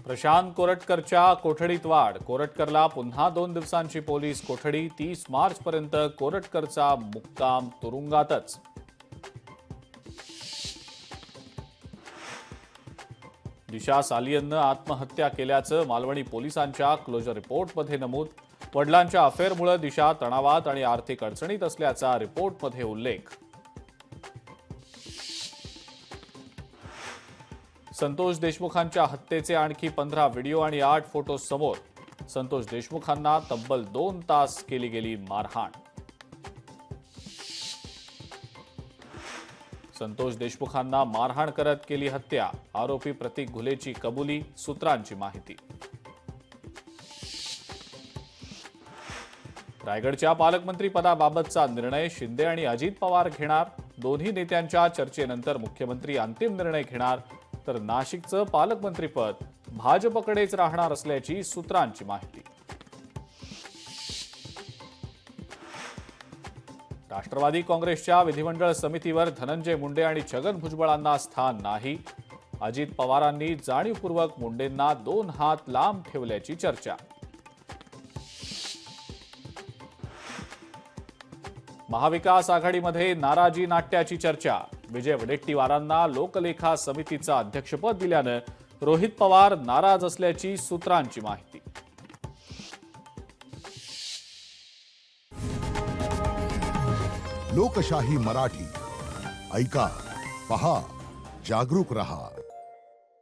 प्रशांत कोरटकरच्या कोठडीत वाढ. कोरटकरला पुन्हा 2 दिवसांची पोलीस कोठडी. 30 मार्चपर्यंत कोरटकरचा मुक्काम तुरुंगातच. दिशा सालियननं आत्महत्या केल्याचं मालवणी पोलिसांच्या क्लोजर रिपोर्टमध्ये नमूद. वडिलांच्या अफेअरमुळे दिशा तणावात आणि आर्थिक अडचणीत असल्याचा रिपोर्टमध्ये उल्लेख. संतोष देशमुखांच्या हत्येचे आणखी 15 व्हिडिओ आणि 8 फोटो समोर. संतोष देशमुखांना तब्बल 2 तास केली गेली मारहाण. संतोष देशमुखांना मारहाण करत केली हत्या. आरोपी प्रतीक घुलेची कबुली. सूत्रांची माहिती. रायगडच्या पालकमंत्री पदाबाबतचा निर्णय शिंदे आणि अजित पवार घेणार. दोन्ही नेत्यांच्या चर्चेनंतर मुख्यमंत्री अंतिम निर्णय घेणार. तर नाशिकचं पालकमंत्रीपद भाजपकडेच राहणार असल्याची सूत्रांची माहिती. राष्ट्रवादी काँग्रेसच्या विधिमंडळ समितीवर धनंजय मुंडे आणि छगन भुजबळांना स्थान नाही. अजित पवारांनी जाणीवपूर्वक मुंडेंना 2 हात लांब ठेवल्याची चर्चा. महाविकास आघाडीमध्ये नाराजी नाट्याची चर्चा. विजय वडेट्टीवारांना लोकलेखा समितीचं अध्यक्षपद दिल्यानं रोहित पवार नाराज असल्याची सूत्रांची माहिती. लोकशाही मराठी ऐका, पहा, जागरूक रहा.